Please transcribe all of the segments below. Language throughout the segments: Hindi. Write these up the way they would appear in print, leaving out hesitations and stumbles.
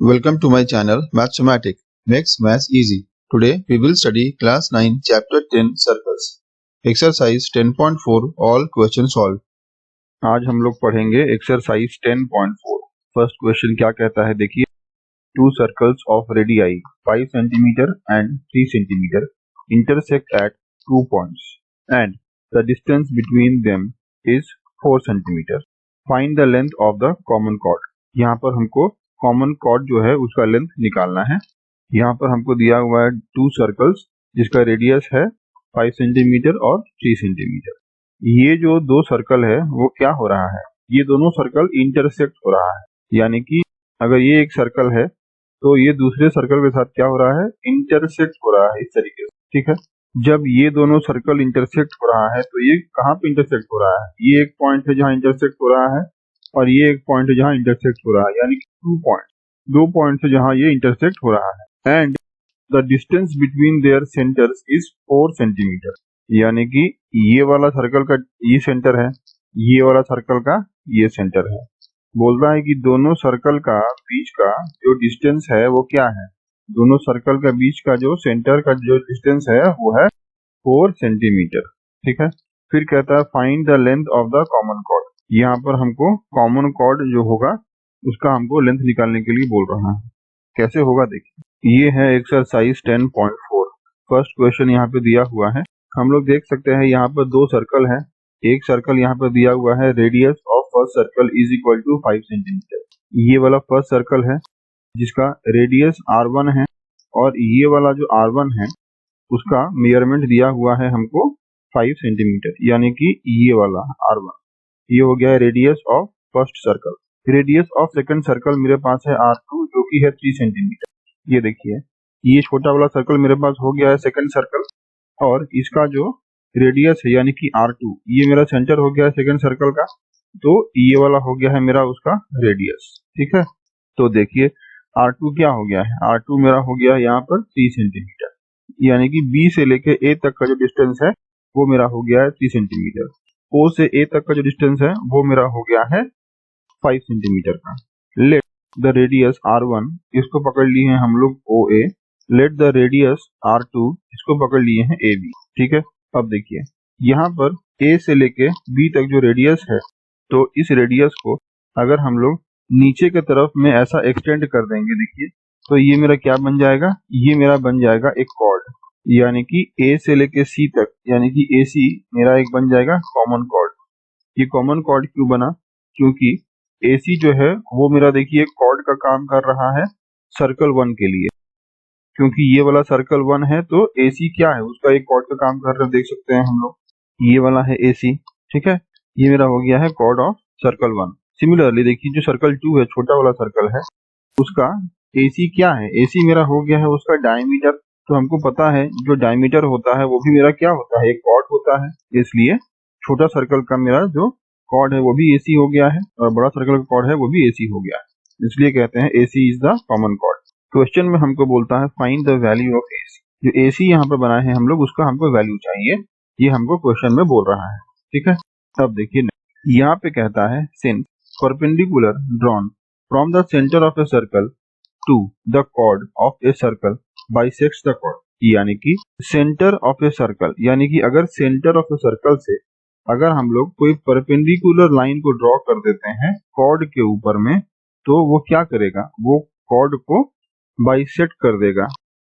Welcome to my channel Mathematic makes maths easy. Today we will study class 9 chapter 10 circles. Exercise 10.4 all question solved. आज हम लोग पढ़ेंगे एक्सरसाइज 10.4. फर्स्ट क्वेश्चन क्या कहता है देखिए. Two circles of radii 5 cm and 3 cm intersect at 2 points and the distance between them is 4 cm. Find the length of the common chord. यहाँ पर हमको कॉमन कॉर्ड जो है उसका लेंथ निकालना है. यहाँ पर हमको दिया हुआ है टू सर्कल्स जिसका रेडियस है 5 सेंटीमीटर और 3 सेंटीमीटर. ये जो दो सर्कल है वो क्या हो रहा है, ये दोनों सर्कल इंटरसेक्ट हो रहा है. यानी कि अगर ये एक सर्कल है तो ये दूसरे सर्कल के साथ क्या हो रहा है, इंटरसेक्ट हो रहा है इस तरीके से. ठीक है, जब ये दोनों सर्कल इंटरसेक्ट हो रहा है तो ये कहाँ पे इंटरसेक्ट हो रहा है, ये एक पॉइंट है जहाँ इंटरसेक्ट हो रहा है और ये एक पॉइंट है जहाँ इंटरसेक्ट हो रहा है. यानी कि दो पॉइंट है जहाँ ये इंटरसेक्ट हो रहा है. And the distance between their centres is 4 centimetre. यानी कि ये वाला सर्कल का ये सेंटर है, ये वाला सर्कल का ये सेंटर है. बोल रहा है कि दोनों सर्कल का बीच का जो डिस्टेंस है वो क्या है, दोनों सर्कल का बीच का जो सेंटर का जो डिस्टेंस है वो है 4 सेंटीमीटर. ठीक है, फिर कहता है find the length of the common chord. यहाँ पर हमको कॉमन कॉर्ड जो होगा उसका हमको लेंथ निकालने के लिए बोल रहा है. कैसे होगा देखिए, ये है एक्सरसाइज 10.4. फर्स्ट क्वेश्चन यहाँ पे दिया हुआ है. हम लोग देख सकते हैं यहाँ पर दो सर्कल है. एक सर्कल यहाँ पर दिया हुआ है radius of first circle is equal to 5 centimetre. ये वाला फर्स्ट सर्कल है जिसका रेडियस r1 है और ये वाला जो r1 है उसका मेजरमेंट दिया हुआ है हमको 5 सेंटीमीटर. यानी कि ये वाला r1 ये हो गया है radius of first circle. Radius of second circle मेरे पास है r2 जो कि है 3 सेंटीमीटर. ये देखिए ये छोटा वाला सर्कल मेरे पास हो गया है सेकंड सर्कल और इसका जो रेडियस है यानी कि r2 ये मेरा सेंटर हो गया है सेकंड सर्कल का, तो ये वाला हो गया है मेरा उसका रेडियस. ठीक है, तो देखिए r2 क्या हो गया है, r2 मेरा हो गया है यहाँ पर 3 सेंटीमीटर. यानी कि B से लेके A तक का जो डिस्टेंस है वो मेरा हो गया है 3 सेंटीमीटर. O से A तक का जो डिस्टेंस है वो मेरा हो गया है 5 सेंटीमीटर का. लेट द रेडियस r1 इसको पकड़ लिए हैं हम लोग OA. Let the radius r2 इसको पकड़ लिए हैं AB. ठीक है, अब देखिए यहाँ पर A से लेके B तक जो रेडियस है तो इस रेडियस को अगर हम लोग नीचे के तरफ में ऐसा एक्सटेंड कर देंगे देखिए तो ये मेरा क्या बन जाएगा, ये मेरा बन जाएगा एक कॉर्ड. यानी कि A से लेके C तक यानी कि AC मेरा एक बन जाएगा कॉमन कॉर्ड. ये कॉमन कॉर्ड क्यों बना, क्योंकि AC जो है वो मेरा देखिए कॉर्ड का काम कर रहा है सर्कल 1 के लिए. क्योंकि ये वाला सर्कल 1 है तो AC क्या है उसका एक कॉर्ड का काम कर रहा है, देख सकते हैं हम लोग. ये वाला है AC. ठीक है, ये मेरा हो गया है कॉर्ड ऑफ सर्कल 1. सिमिलरली देखिए जो सर्कल 2 है छोटा वाला सर्कल है उसका AC क्या है, AC मेरा हो गया है उसका डायमीटर. तो हमको पता है जो डायमीटर होता है वो भी मेरा क्या होता है, एक कॉर्ड होता है. इसलिए छोटा सर्कल का मेरा जो कॉर्ड है वो भी AC हो गया है और बड़ा सर्कल का कॉर्ड है वो भी AC हो गया है. इसलिए कहते हैं AC is the common chord. Question में हमको बोलता है find the value of AC. जो AC यहाँ पर बनाए हैं हम लोग उसका हमको वैल्यू चाहिए, ये हमको क्वेश्चन में बोल रहा है. ठीक है, अब देखिए यहाँ पे कहता है since perpendicular drawn from the centre of a circle to the chord of a circle bisects the chord. यानी कि सेंटर ऑफ ए सर्कल यानी कि अगर सेंटर ऑफ ए सर्कल से अगर हम लोग कोई परपेंडिकुलर लाइन को ड्रॉ कर देते हैं कॉर्ड के ऊपर में तो वो क्या करेगा, वो कॉर्ड को बाइसेक्ट कर देगा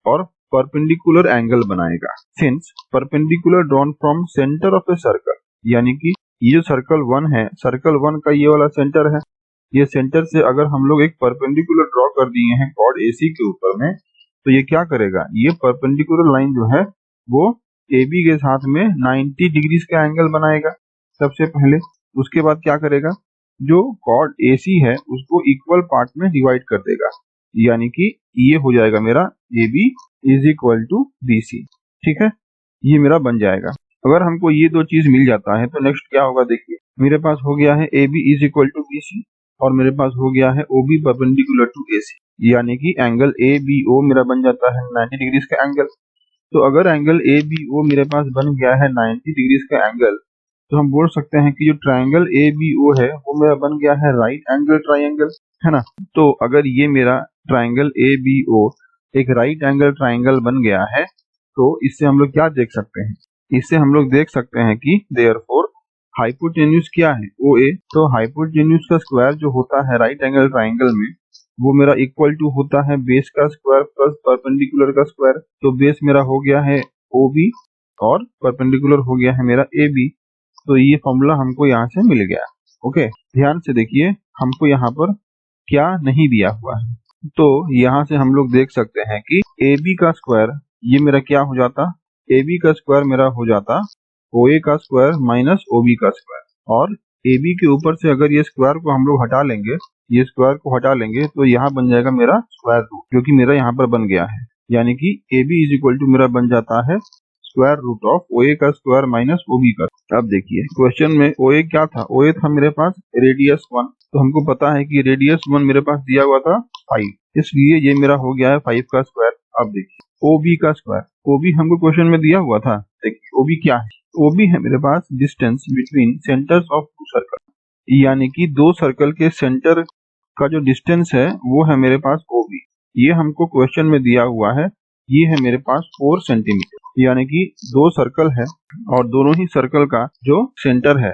और परपेंडिकुलर एंगल बनाएगा. Since perpendicular drawn from centre of a circle यानी कि ये जो सर्कल 1 है, सर्कल 1 का ये वाला सेंटर है, ये सेंटर से अगर हम लोग एक परपेंडिकुलर ड्रॉ कर दिए हैं कॉर्ड AC के ऊपर में तो ये क्या करेगा, ये परपेंडिकुलर लाइन जो है वो AB के साथ में 90 डिग्री का एंगल बनाएगा सबसे पहले. उसके बाद क्या करेगा, जो कॉर्ड AC है उसको इक्वल पार्ट में डिवाइड कर देगा. यानी कि ये हो जाएगा मेरा AB is equal to BC. ठीक है, ये मेरा बन जाएगा. अगर हमको ये दो चीज मिल जाता है तो नेक्स्ट क्या होगा देखिए, मेरे पास हो गया है AB is equal to BC और मेरे पास हो गया है OB परपेंडिकुलर टू AC. यानी कि एंगल ABO मेरा बन जाता है 90 डिग्री का एंगल. तो अगर एंगल ABO मेरे पास बन गया है 90 डिग्री का एंगल तो हम बोल सकते हैं कि जो ट्रायंगल ABO है वो मेरा बन गया है राइट एंगल ट्रायंगल, है ना. तो अगर ये मेरा ट्राइंगल ABO एक राइट एंगल ट्राइंगल बन गया है, तो इससे हम लोग क्या देख सकते हैं? इससे हम लोग देख सकते हैं कि देयरफॉर हाइपोटेन्यूज क्या है? OA। तो हाइपोटेन्यूज का स्क्वायर जो होता है राइट एंगल ट्राइंगल में, वो मेरा इक्वल टू होता है बेस का स्क्वायर प्लस परपेंडिकुलर का स्क्वायर। तो बेस मेरा हो गया है OB और परपेंडिकुलर हो गया है मेरा AB। तो ये फॉर्मूला हमको यहाँ से मिल गया। ओके, ध्यान से देखिए, हमको यहाँ पर क्या नहीं दिया हुआ है। तो यहाँ से हम लोग देख सकते हैं कि AB का स्क्वायर ये मेरा क्या हो जाता? AB का स्क्वायर मेरा हो जाता OA का स्क्वायर माइनस OB का स्क्वायर, और AB के ऊपर से अगर ये स्क्वायर को हम लोग हटा लेंगे, ये स्क्वायर को हटा लेंगे, तो यहाँ बन जाएगा मेरा स्क्वायर रूट, जो कि मेरा यहाँ पर बन गया है। यानी कि AB इज इक्वल टू मेरा बन जाता है स्क्वायर रूट ऑफ OA का स्क्वायर माइनस OB का। अब देखिए क्वेश्चन में OA क्या था? OA था मेरे पास रेडियस 1। तो हमको पता है कि रेडियस 1 मेरे पास दिया हुआ था 5, इसलिए ये मेरा हो गया है 5 का स्क्वायर। अब देखिए OB का स्क्वायर, OB हमको क्वेश्चन में दिया हुआ था। देखिए OB क्या है? OB है मेरे पास distance between centres of two circle, यानी कि दो सर्कल के सेंटर का जो डिस्टेंस है वो है मेरे पास OB। ये हमको क्वेश्चन में दिया हुआ है, ये है मेरे पास 4 सेंटीमीटर। यानी कि दो सर्कल है और दोनों ही सर्कल का जो सेंटर है,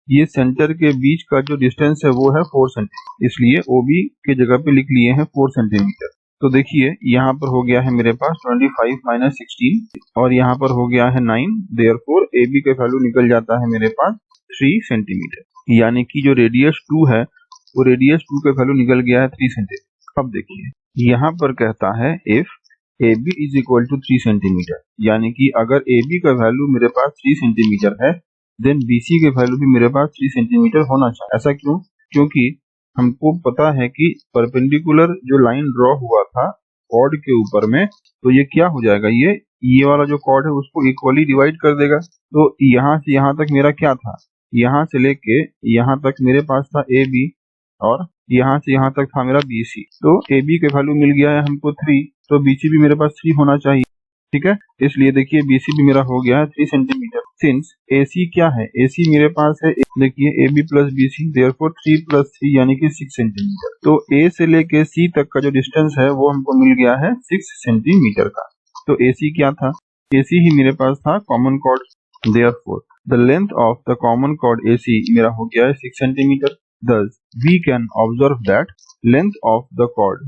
ये सेंटर के बीच का जो डिस्टेंस है वो है 4 सेंटीमीटर, इसलिए OB के जगह पे लिख लिए हैं 4 सेंटीमीटर। तो देखिए यहाँ पर हो गया है मेरे पास 25 माइनस 16 और यहाँ पर हो गया है 9। देयरफॉर AB का वैल्यू निकल जाता है मेरे पास 3 सेंटीमीटर, यानी कि जो रेडियस 2 है वो रेडियस 2 का वैल्यू निकल गया है 3 सेंटीमीटर। अब देखिए यहाँ पर कहता है if AB is equal to 3 centimetre, यानी कि अगर AB का वैल्यू मेरे पास 3 सेंटीमीटर है, देन BC के वैल्यू भी मेरे पास 3 सेंटीमीटर होना चाहिए। ऐसा क्यों? क्योंकि हमको पता है कि परपेंडिकुलर जो लाइन ड्रॉ हुआ था कॉर्ड के ऊपर में, तो ये क्या हो जाएगा, ये वाला जो कॉर्ड है उसको इक्वली डिवाइड कर देगा। तो यहाँ से यहाँ तक मेरा क्या था? यहाँ से लेके यहाँ तक मेरे पास था AB और यहाँ से यहाँ तक था मेरा BC। तो AB के वैल्यू मिल गया है हमको 3, तो BC भी मेरे पास 3 होना चाहिए। ठीक है, इसलिए देखिए BC भी मेरा हो गया है 3 सेंटीमीटर। सिंस AC क्या है? AC मेरे पास है, देखिए AB plus BC, therefore 3 plus 3 यानी कि 6 सेंटीमीटर। तो A से लेके C तक का जो डिस्टेंस है वो हमको मिल गया है 6 सेंटीमीटर का। तो AC क्या था? AC ही मेरे पास था common chord, therefore the length of the common chord AC मेरा हो गया है 6 centimetre. Thus, we can observe that length of the chord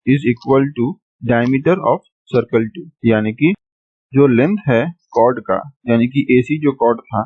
is equal to diameter of circle 2, यानी कि जो लेंथ है कॉर्ड का, यानी कि AC जो कॉर्ड था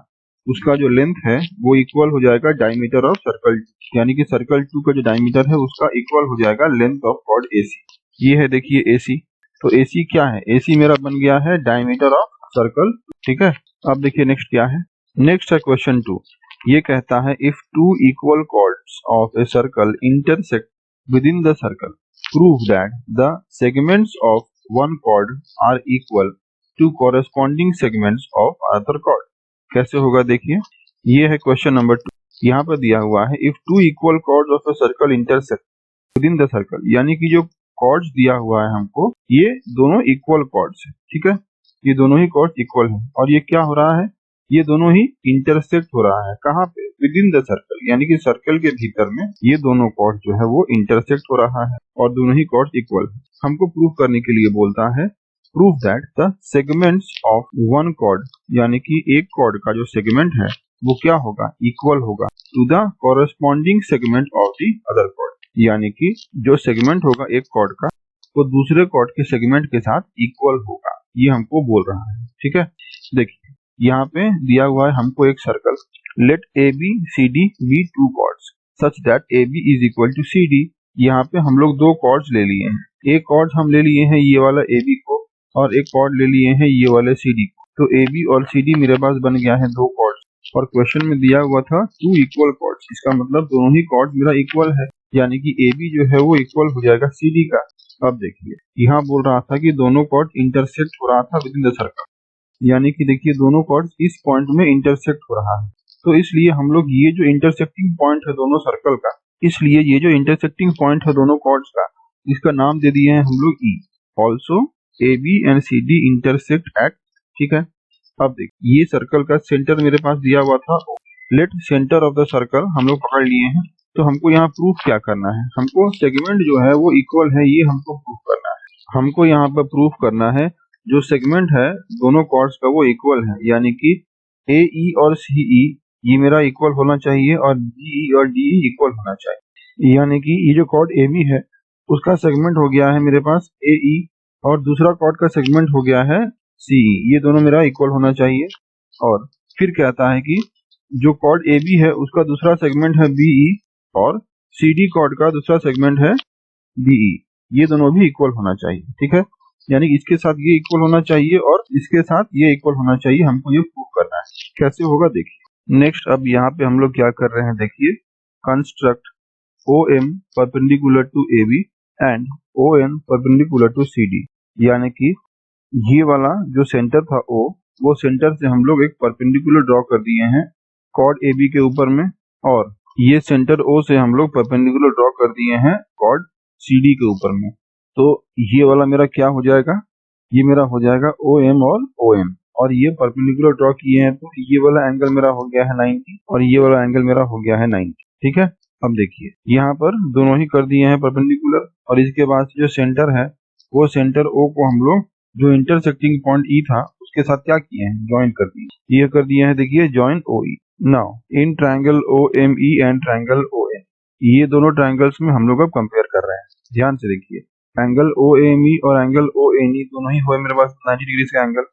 उसका जो लेंथ है वो इक्वल हो जाएगा डायमीटर ऑफ सर्कल 2, यानी कि सर्कल 2 का जो डायमीटर है उसका इक्वल हो जाएगा लेंथ ऑफ कॉर्ड AC। ये है देखिए AC। तो AC क्या है? AC मेरा बन गया है डायमीटर ऑफ सर्कल। ठीक है, अब देखिए नेक्स्ट क्या है। नेक्स्ट है क्वेश्चन 2। ये कहता है if two equal chords of a circle intersect with in the circle, prove that the segments of one chord are equal to corresponding segments of other chord. कैसे होगा देखिए, ये है क्वेश्चन नंबर 2। यहाँ पर दिया हुआ है if two equal chords of a circle intersect with in the circle, यानी कि जो कॉर्ड्स दिया हुआ है हमको ये दोनों इक्वल कॉर्ड्स है। ठीक है, ये दोनों ही कॉर्ड्स इक्वल है और ये क्या हो रहा है, ये दोनों ही इंटरसेक्ट हो रहा है। कहाँ पे? विद इन द सर्कल, यानी कि सर्कल के भीतर में ये दोनों कॉर्ड जो है वो इंटरसेक्ट हो रहा है और दोनों ही कॉर्ड इक्वल है। हमको प्रूव करने के लिए बोलता है prove that the segments of one chord, यानी कि एक कॉर्ड का जो सेगमेंट है वो क्या होगा? इक्वल होगा to the corresponding segment of the other chord, यानी कि जो सेगमेंट होगा एक कॉर्ड का वो दूसरे कॉर्ड के सेगमेंट के साथ इक्वल होगा, ये हमको बोल रहा है। ठीक है, देखिए यहाँ पे दिया हुआ है हमको एक circle, let ABCD be two chords such that AB is equal to CD। यहाँ पे हम लोग दो कॉर्ड्स ले लिए हैं, एक कॉर्ड हम ले लिए हैं ये वाला AB को और एक कॉर्ड ले लिए हैं ये वाले CD को। तो AB और CD मेरे पास बन गया है दो कॉर्ड्स और क्वेश्चन में दिया हुआ था टू इक्वल कॉर्ड्स, इसका मतलब दोनों ही कॉर्ड मेरा इक्वल है, यानी कि AB जो है वो इक्वल हो जाएगा CD का। अब देखिए यहाँ बोल रहा था कि दोनों कॉर्ड इंटरसेक्ट हो रहा था विद इन द सर्कल, यानी कि देखिए दोनों कॉर्ड्स इस पॉइंट में इंटरसेक्ट हो रहा है। तो इसलिए हम लोग ये जो इंटरसेक्टिंग पॉइंट है दोनों सर्कल का, इसलिए ये जो इंटरसेक्टिंग पॉइंट है दोनों कॉर्ड्स का, इसका नाम दे दिए हैं हम लोग E। Also AB and CD intersect at. ठीक है, अब देखिए ये सर्कल का सेंटर मेरे पास दिया हुआ था, let centre of the circle हम लोग पकड़ लिए हैं तो हमको यहाँ प्रूफ क्या करना है, हमको सेगमेंट जो है वो इक्वल है ये हमको प्रूफ करना है। हमको यहाँ पर प्रूफ करना है जो सेगमेंट है दोनों कॉर्ड्स का वो इक्वल है, यानी कि AE और CE ये मेरा इक्वल होना चाहिए और DE और DE इक्वल होना चाहिए। यानी कि ये जो कॉर्ड AB है उसका सेगमेंट हो गया है मेरे पास AE और दूसरा कॉर्ड का सेगमेंट हो गया है CE, ये दोनों मेरा इक्वल होना चाहिए। और फिर कहता है कि जो कॉर्ड AB है उसका दूसरा सेगमेंट है BE और CD कॉर्ड का दूसरा सेगमेंट है DE, ये दोनों भी इक्वल होना चाहिए। ठीक है, यानी इसके साथ ये इक्वल होना चाहिए और इसके साथ ये इक्वल होना चाहिए, हमको ये प्रूव करना है। कैसे होगा देखिए। नेक्स्ट अब यहाँ पे हम लोग क्या कर रहे हैं देखिए, construct OM perpendicular to AB and ON perpendicular to CD, यानी कि ये वाला जो सेंटर था O, वो सेंटर से हम लोग एक परपेंडिकुलर ड्रॉ कर दिए हैं कॉर्ड AB के ऊपर में, और ये सेंटर O से हम लोग परपेंडिकुलर ड्रॉ कर दिए हैं कॉर्ड CD के ऊपर में। तो ये वाला मेरा क्या हो जाएगा, ये मेरा हो जाएगा OM और ON, और ये परपेंडिकुलर ड्रॉ किए हैं तो ये वाला एंगल मेरा हो गया है 90 और ये वाला एंगल मेरा हो गया है 90। ठीक है, अब देखिए यहाँ पर दोनों ही कर दिए हैं परपेंडिकुलर, और इसके बाद जो सेंटर है वो सेंटर O को हम लोग जो इंटरसेक्टिंग पॉइंट E था उसके साथ क्या किए हैं, ज्वाइन कर दिए। ये कर दिए हैं देखिए join OE। Now in triangle OME and triangle ON, ये दोनों ट्रायंगल्स में हम लोग अब कंपेयर कर रहे हैं। ध्यान से देखिए, एंगल OME और एंगल ONE दोनों ही हुए मेरे पास 90 डिग्री का एंगल।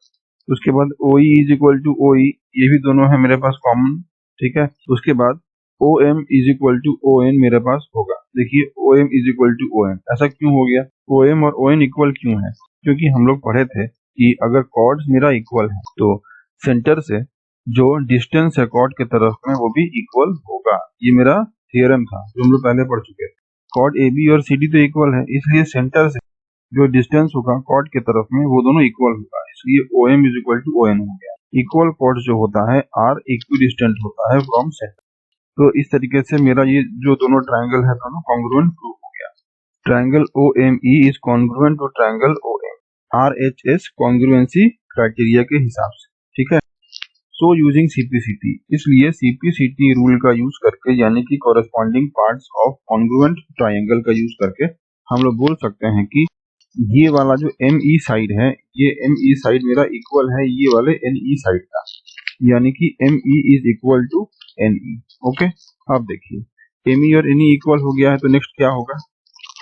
उसके बाद OE is equal to OE, ये भी दोनों है मेरे पास कॉमन। ठीक है, उसके बाद OM is equal to ON मेरे पास होगा। देखिए OM is equal to ON, ऐसा क्यों हो गया, OM और ON इक्वल क्यों है, क्योंकि हम लोग पढ़े थे कि अगर कॉर्ड्स मेरा इक्वल है तो सेंटर से जो डिस्टेंस है कॉर्ड के तरफ में वो भी इक्वल होगा। ये मेरा थियरम था जो हम लोग पहले पढ़ चुके थे। कॉर्ड AB और CD तो इक्वल है, इसलिए सेंटर से जो डिस्टेंस होगा कॉर्ड के तरफ में वो दोनों इक्वल होगा, इसलिए OM is equal to ON हो गया। इक्वल कॉर्ड जो होता है आर इक्विडिस्टेंट होता है फ्रॉम सेंटर। तो इस तरीके से मेरा ये जो दोनों ट्रायंगल है दोनों कॉन्ग्रुएंट प्रूव हो गया। Triangle OME is congruent to triangle OM, RHS congruency criteria के हिसाब से। ठीक है, सो यूजिंग CPCT, इसलिए CPCT रूल का यूज करके यानी कि corresponding parts of congruent triangle का यूज करके हम लोग बोल सकते हैं कि ये वाला जो ME साइड है, ये ME साइड मेरा इक्वल है ये वाले NE साइड का, यानी कि ME is equal to NE। Okay, अब देखिए ME और NE इक्वल हो गया है तो नेक्स्ट क्या होगा,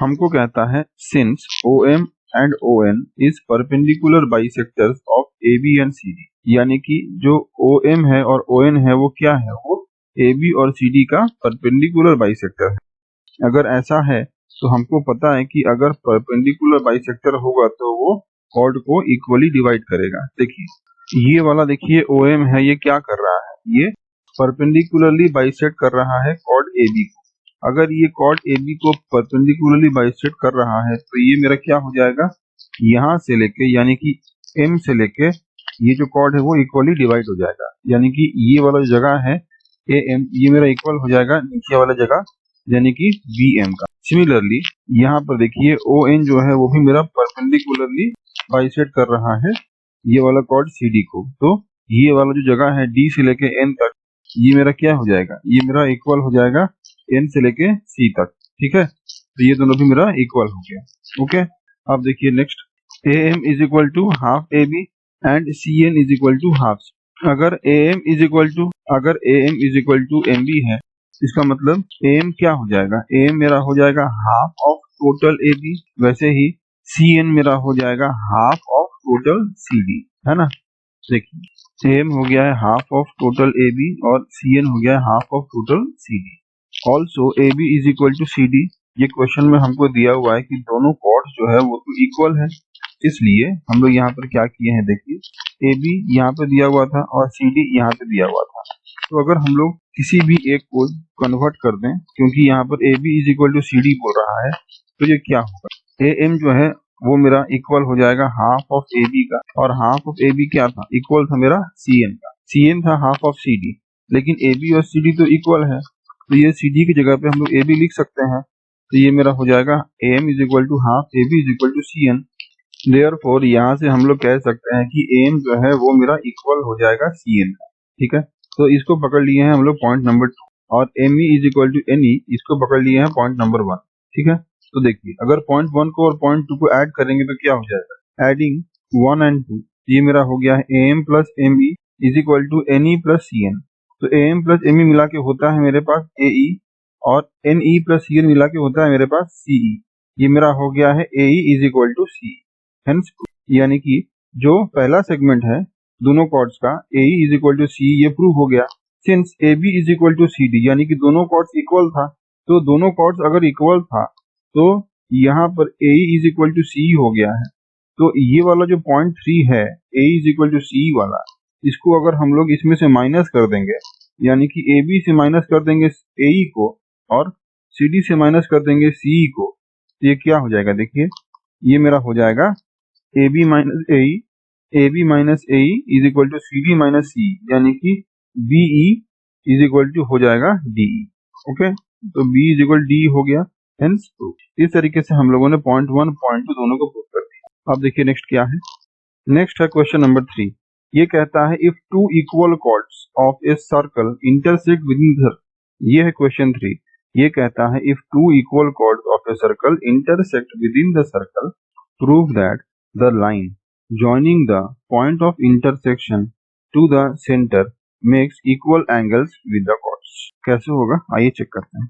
हमको कहता है since OM and ON is perpendicular bisectors of AB and CD, यानी कि जो OM है और ON है वो क्या है, वो AB और CD का परपेंडिकुलर बाइसेक्टर है। अगर ऐसा है तो हमको पता है कि अगर परपेंडिकुलर बाइसेक्टर होगा तो वो कॉर्ड को इक्वली डिवाइड करेगा। देखिए ये वाला देखिए OM है, ये क्या कर रहा है, ये परपेंडिकुलरली बाइसेक्ट कर रहा है कॉर्ड AB को। अगर ये कॉर्ड AB को परपेंडिकुलरली बाइसेक्ट कर रहा है तो ये मेरा क्या हो जाएगा, यहाँ से लेके यानी कि M से लेके ये जो कॉर्ड है वो इक्वली डिवाइड हो जाएगा, यानी कि ये वाला जो जगह है AM ये मेरा इक्वल हो जाएगा नीचे वाला जगह यानी कि BM का। सिमिलरली यहाँ पर देखिए ON जो है वो भी मेरा परपेंडिकुलरली बाइसेक्ट कर रहा है ये वाला कॉर्ड CD को, तो ये वाला जो जगह है D से लेके N तक ये मेरा क्या हो जाएगा, ये मेरा इक्वल हो जाएगा N से लेके C तक। ठीक है, तो ये दोनों भी मेरा इक्वल हो गया। ओके, अब देखिए next AM is equal to half AB and CN is equal to half. अगर AM is equal to MB है, इसका मतलब AM क्या हो जाएगा, AM मेरा हो जाएगा हाफ ऑफ टोटल AB, वैसे ही CN मेरा हो जाएगा हाफ ऑफ टोटल CD, है ना। देखिए AM हो गया है हाफ ऑफ टोटल AB और CN हो गया है half of total CD। Also AB is equal to CD, ये क्वेश्चन में हमको दिया हुआ है कि दोनों कॉर्ड्स जो है वो तो इक्वल है, इसलिए हम लोग यहाँ पर क्या किए हैं देखिए AB यहाँ पे दिया हुआ था और CD यहाँ पे दिया हुआ था, तो अगर हम लोग किसी भी एक को कन्वर्ट कर दें, क्योंकि यहाँ पर AB is equal to CD बोल रहा है, तो ये क्या होगा, AM जो है वो मेरा इक्वल हो जाएगा हाफ ऑफ AB का, और हाफ ऑफ AB क्या था, इक्वल था मेरा CN का, CN था हाफ ऑफ CD, लेकिन AB और CD तो इक्वल है, तो ये CD की जगह पे हम लोग AB लिख सकते हैं, तो ये मेरा हो जाएगा AM is equal to half AB is equal to CN। Therefore यहाँ से हम लोग कह सकते हैं कि AM जो है वो मेरा इक्वल हो जाएगा CN का। ठीक है, तो इसको पकड़ लिए हैं हम लोग पॉइंट नंबर 2। और M E is equal to N E, इसको पकड़ लिए हैं पॉइंट नंबर 1। ठीक है, तो देखिए अगर पॉइंट 1 को और पॉइंट 2 को ऐड करेंगे तो क्या हो जाएगा, एडिंग 1 एंड 2, ये मेरा हो गया है A M plus M E is equal to N E plus C N. तो A M plus M E मिला के होता है मेरे पास ए ई, और N E plus C N मिला के होता है मेरे पास सी ई। ये मेरा हो गया है A E is equal to C. Hence यानी कि जो पहला सेगमेंट है दोनों कॉर्ड्स का A E is equal to C, ये प्रूव हो गया। Since A B is equal to C D, यानी कि दोनों कॉर्ड्स इक्वल था, तो दोनों कॉर्ड्स अगर इक्वल था तो यहाँ पर ए ई इज इक्वल टू सी हो गया है। तो ये वाला जो पॉइंट 3 है ए इज इक्वल टू सी वाला, इसको अगर हम लोग इसमें से माइनस कर देंगे, यानी कि ए बी से माइनस कर देंगे ए ई को और सी डी से माइनस कर देंगे सी ई को, तो ये क्या हो जाएगा, देखिए ये मेरा हो जाएगा A B minus A E, A B minus A E is equal to C D minus C, यानी कि B E is equal to हो जाएगा डी ई। ओके, तो बी इज इक्वल डी हो गया। हेंस इस तरीके से हम लोगों ने पॉइंट 1 पॉइंट 2 दोनों को प्रूव कर दिया। अब देखिए नेक्स्ट क्या है। नेक्स्ट है क्वेश्चन नंबर 3। ये कहता है if two equal chords of a circle intersect with in the, ये है क्वेश्चन 3। ये कहता है if two equal chords of a circle intersect with in the circle prove that the line joining the point of intersection to the center makes equal angles with the chords। कैसे होगा आइए चेक करते हैं।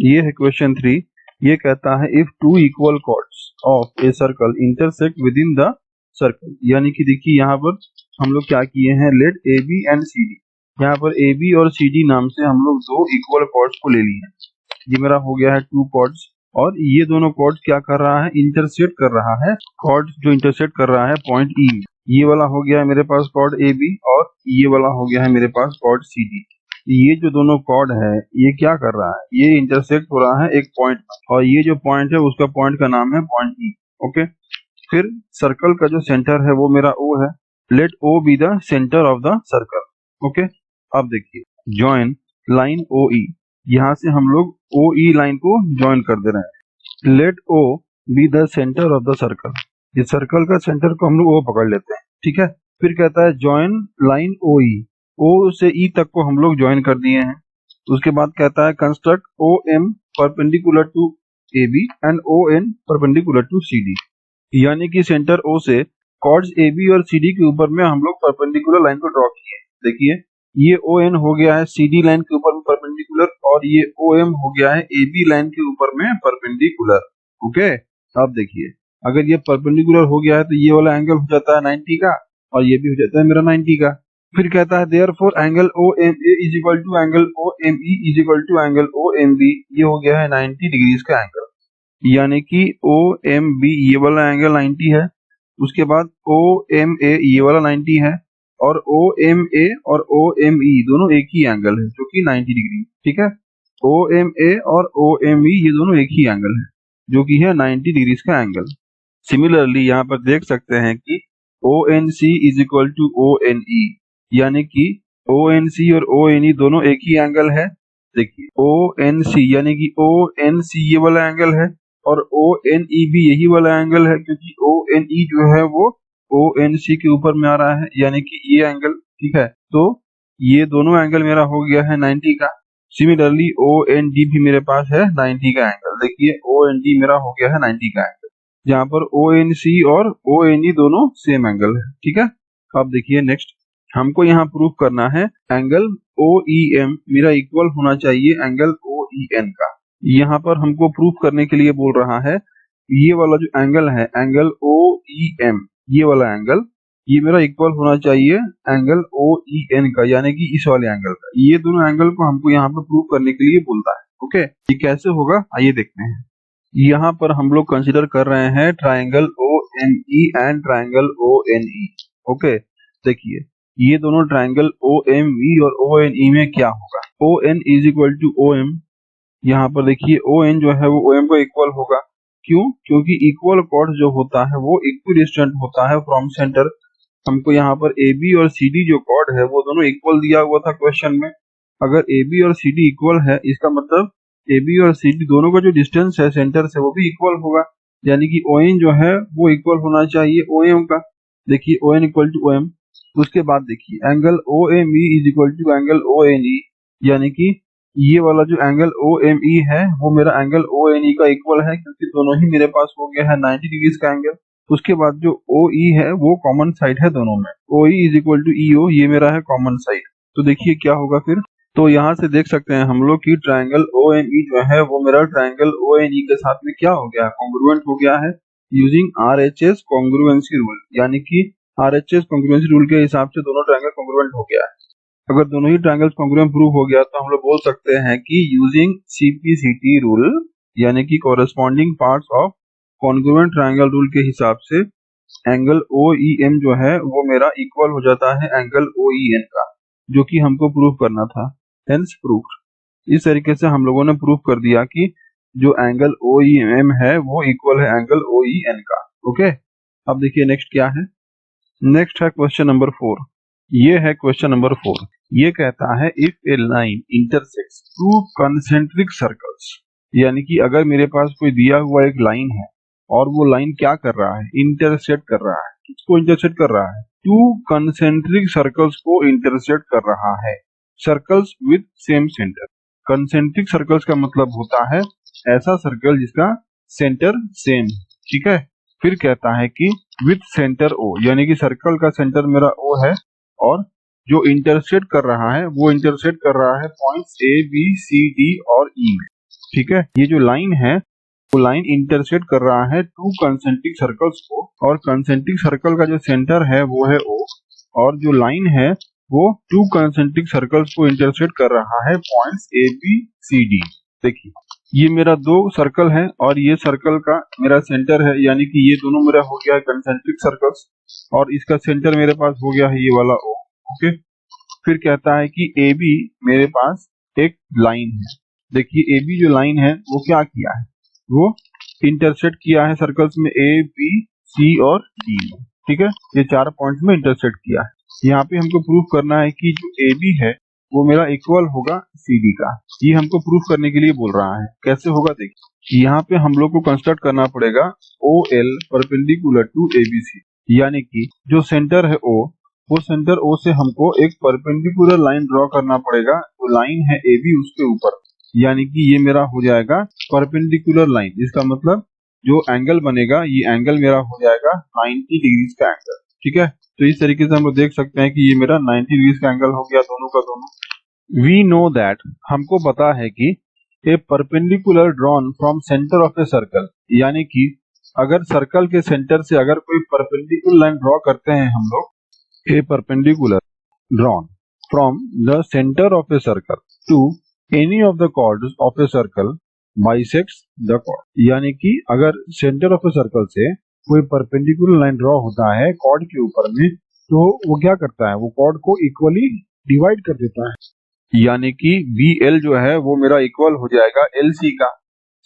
ये है क्वेश्चन 3। ये कहता है if two equal chords of a circle intersect within the circle, यानी कि देखिए यहाँ पर हम लोग क्या किए हैं, let A B and C D, यहाँ पर ए बी और सी डी नाम से हम लोग दो इक्वल chords को ले लिए हैं। ये मेरा हो गया है टू chords, और ये दोनों कॉर्ड्स क्या कर रहा है, इंटरसेक्ट कर रहा है। कॉर्ड जो इंटरसेक्ट कर रहा है पॉइंट ई, ये वाला हो गया है मेरे पास कॉर्ड ए बी, और ये वाला हो गया है मेरे पास कॉर्ड सी डी। ये जो दोनों कॉर्ड है ये क्या कर रहा है, ये इंटरसेक्ट हो रहा है एक पॉइंट, और ये जो पॉइंट है उसका पॉइंट का नाम है पॉइंट ई। ओके, फिर सर्कल का जो सेंटर है वो मेरा ओ है, let O be the centre of the circle. Okay, अब देखिए जॉइन लाइन ओ ई, यहाँ से हम लोग ओ ई लाइन को ज्वाइन कर दे रहे हैं। Let O be the centre of the circle, ये सर्कल का सेंटर को हम लोग ओ पकड़ लेते हैं। ठीक है, फिर कहता है ज्वाइन लाइन ओ ई, ओ से ई तक को हम लोग ज्वाइन कर दिए हैं। उसके बाद कहता है construct O M perpendicular to A B and O N perpendicular to C D, यानी कि सेंटर ओ से कॉर्ड्स ए बी और सी डी के ऊपर में हम लोग परपेंडिकुलर लाइन को ड्रॉ किए। देखिए ये ओ एन हो गया है सी डी लाइन के ऊपर में परपेंडिकुलर, और ये ओ एम हो गया है ए बी लाइन के ऊपर में परपेंडिकुलर। ओके, अब देखिए अगर ये परपेंडिकुलर हो गया है तो ये वाला एंगल हो जाता है 90 का, और ये भी हो जाता है मेरा 90 का। फिर कहता है therefore angle O M A is equal to angle O M E is equal to angle O M B, ये हो गया है 90 डिग्रीज का एंगल, यानी कि ओ एम बी ये वाला एंगल 90 है। उसके बाद ओ एम ए ये वाला 90 है, और ओ एम ए और ओ एम ई दोनों एक ही एंगल है जो कि 90 डिग्री। ठीक है, ओ एम ए और ओ एम ई ये दोनों एक ही एंगल है जो कि है 90 डिग्रीज का एंगल। सिमिलरली यहाँ पर देख सकते हैं कि O N C is equal to O N E, यानी कि ओ एन सी और ओ एन ई दोनों एक ही एंगल है। देखिए ओ एन सी यानी कि ओ एन सी ये वाला एंगल है, और ओ एन ई भी यही वाला एंगल है, क्योंकि ओ एन ई जो है वो ओ एन सी के ऊपर में आ रहा है, यानी कि ये एंगल। ठीक है, तो ये दोनों एंगल मेरा हो गया है 90 का। सिमिलरली ओ एन डी भी मेरे पास है 90 का एंगल। देखिए ओ एन डी मेरा हो गया है 90 का एंगल, जहां पर ओ एन सी और ओ एन ई दोनों सेम एंगल है। ठीक है, अब देखिए नेक्स्ट हमको यहाँ प्रूव करना है एंगल ओ ई एम मेरा इक्वल होना चाहिए एंगल ओ ई एन का। यहाँ पर हमको प्रूव करने के लिए बोल रहा है ये वाला जो एंगल है एंगल ओ ई एम, ये वाला एंगल ये मेरा इक्वल होना चाहिए एंगल ओ ई एन का, यानी कि इस वाले एंगल का। ये दोनों एंगल को हमको यहाँ पर प्रूव करने के लिए बोलता है। ओके, ये कैसे होगा आइए देखते हैं। यहाँ पर हम लोग कंसीडर कर रहे हैं triangle O N E and triangle O N E. Okay, देखिए ये दोनों ट्राइंगल ओ एम ई और ओ एन ई में क्या होगा, O N is equal to O M. यहाँ पर देखिए ओ एन जो है वो ओ एम को इक्वल होगा। क्यों? क्योंकि इक्वल कॉर्ड जो होता है वो इक्विडिस्टेंट होता है फ्रॉम सेंटर। हमको यहाँ पर ए बी और सी डी जो कॉर्ड है वो दोनों इक्वल दिया हुआ था क्वेश्चन में। अगर ए बी और सी डी इक्वल है इसका मतलब ए बी और सी डी दोनों का जो डिस्टेंस है सेंटर से वो भी इक्वल होगा, यानी कि ओ एन जो है वो इक्वल होना चाहिए ओ एम का। देखिए O N equal to O M. उसके बाद देखिए angle O M E is equal to angle O N E, यानी कि ये वाला जो एंगल OME है वो मेरा एंगल ONE का इक्वल है, क्योंकि दोनों ही मेरे पास हो गया है 90 डिग्रीज का एंगल। उसके बाद जो OE है वो कॉमन साइड है दोनों में, OE is equal to EO, ये मेरा है कॉमन साइड। तो देखिए क्या होगा फिर, तो यहाँ से देख सकते हैं हम लोग कि ट्रायंगल OME जो है वो मेरा ट्रायंगल ONE के साथ में क्या हो गया है, कॉन्ग्रुएंट हो गया है यूजिंग RHS कॉन्ग्रुएंसी रूल, यानी कि RHS कॉन्ग्रुएंसी रूल के हिसाब से दोनों ट्रायंगल कॉन्ग्रुएंट हो गया है। अगर दोनों ही ट्रायंगल्स कॉन्ग्रुएंट प्रूव हो गया तो हम लोग बोल सकते हैं कि यूजिंग CPCT रूल, यानी कि corresponding parts of congruent triangle rule के हिसाब से एंगल OEM जो है वो मेरा इक्वल हो जाता है एंगल OEN का, जो कि हमको प्रूव करना था, हेंस प्रूव्ड। इस तरीके से हम लोगों ने प्रूव कर दिया कि जो एंगल OEM है वो इक्वल है एंगल OEN का। ओके, अब देखिए नेक्स्ट क्या है। नेक्स्ट है क्वेश्चन नंबर 4। ये है क्वेश्चन नंबर 4। ये कहता है if A line intersects two concentric circles, यानी कि अगर मेरे पास कोई दिया हुआ एक लाइन है और वो लाइन क्या कर रहा है, इंटरसेक्ट कर रहा है। किसको इंटरसेक्ट कर रहा है? टू कंसेंट्रिक सर्कल्स को इंटरसेक्ट कर रहा है, circles with same centre. Concentric circles का मतलब होता है ऐसा सर्कल जिसका सेंटर सेम, ठीक है। फिर कहता है कि विद सेंटर O, यानी कि सर्कल का सेंटर मेरा O है और जो इंटरसेक्ट कर रहा है वो इंटरसेक्ट कर रहा है points A, B, C, D और E में, ठीक है। ये जो लाइन है वो लाइन इंटरसेक्ट कर रहा है टू कंसेंट्रिक सर्कल्स को, और कंसेंट्रिक सर्कल का जो सेंटर है वो है O, और जो लाइन है वो टू कंसेंट्रिक सर्कल्स को इंटरसेक्ट कर रहा है points A, B, C, D। देखिए ये मेरा दो सर्कल है और ये सर्कल का मेरा सेंटर है, यानी कि ये दोनों मेरा हो गया कंसेंट्रिक सर्कल्स और इसका सेंटर मेरे पास हो गया है ये वाला O। ओके, फिर कहता है कि AB मेरे पास एक लाइन है। देखिए AB जो लाइन है वो क्या किया है, वो इंटरसेक्ट किया है सर्कल्स में A, B, C और D में, ठीक है। ये चार पॉइंट्स में इंटरसेक्ट किया है। यहाँ पे हमको प्रूव करना है कि जो AB है वो मेरा इक्वल होगा CD का। ये हमको प्रूफ करने के लिए बोल रहा है। कैसे होगा देखिए, यहाँ पे हम लोग को कंस्ट्रक्ट करना पड़ेगा OL परपेंडिकुलर टू ABC, यानी कि जो सेंटर है O, वो सेंटर O से हमको एक परपेंडिकुलर लाइन ड्रॉ करना पड़ेगा, जो लाइन है AB उसके ऊपर, यानी कि ये मेरा हो जाएगा परपेंडिकुलर लाइन। इसका मतलब जो एंगल बनेगा ये एंगल मेरा हो जाएगा 90 डिग्रीज का एंगल, ठीक है। तो इस तरीके से हम लोग देख सकते हैं कि ये मेरा 90 डिग्रीज का एंगल हो गया दोनों का दोनों। वी नो दैट, हमको पता है कि a perpendicular drawn from centre of a circle, यानी कि अगर सर्कल के सेंटर से अगर कोई परपेंडिकुलर लाइन ड्रॉ करते हैं हम लोग, a perpendicular drawn from the centre of a circle to any of the chords of a circle bisects the chord, यानी कि अगर सेंटर ऑफ ए सर्कल से कोई परपेंडिकुलर लाइन ड्रॉ होता है कॉर्ड के ऊपर में, तो वो क्या करता है, वो कॉर्ड को इक्वली डिवाइड कर देता है, यानी कि BL जो है वो मेरा इक्वल हो जाएगा LC का।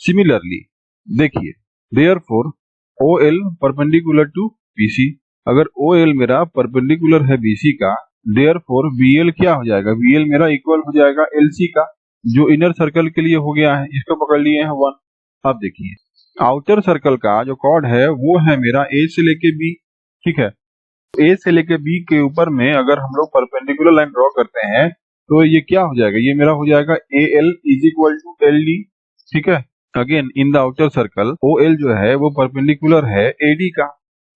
सिमिलरली देखिए, therefore OL perpendicular to BC, अगर OL मेरा परपेंडिकुलर है BC का, देयरफॉर BL क्या हो जाएगा, BL मेरा इक्वल हो जाएगा LC का, जो इनर सर्कल के लिए हो गया है। इसको पकड़ लिए हैं 1। अब देखिए आउटर सर्कल का जो कॉर्ड है वो है मेरा A से लेके B, ठीक है। A से लेके B के ऊपर में अगर हम लोग परपेंडिकुलर लाइन ड्रॉ करते हैं तो ये क्या हो जाएगा, ये मेरा हो जाएगा AL is equal to LD, ठीक है। Again in the outer circle OL जो है वो परपेंडिकुलर है AD का,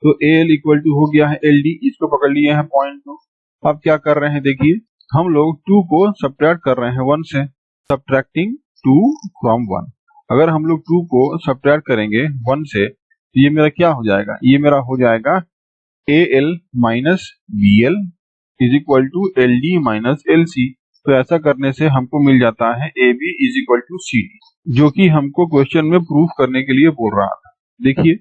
तो AL इक्वल टू हो गया है LD। इसको पकड़ लिए हैं 0.2। अब क्या कर रहे हैं देखिए, हम लोग 2 को सब्ट्रैक्ट कर रहे हैं 1 से, सब्ट्रैक्टिंग 2 फ्रॉम 1। अगर हम लोग 2 को सब्ट्रैक्ट करेंगे 1 से तो ये मेरा क्या हो जाएगा, ये मेरा हो जाएगा AL minus BL is equal to LD minus LC। तो ऐसा करने से हमको मिल जाता है AB is equal to CD, जो कि हमको क्वेश्चन में प्रूफ करने के लिए बोल रहा था। देखिए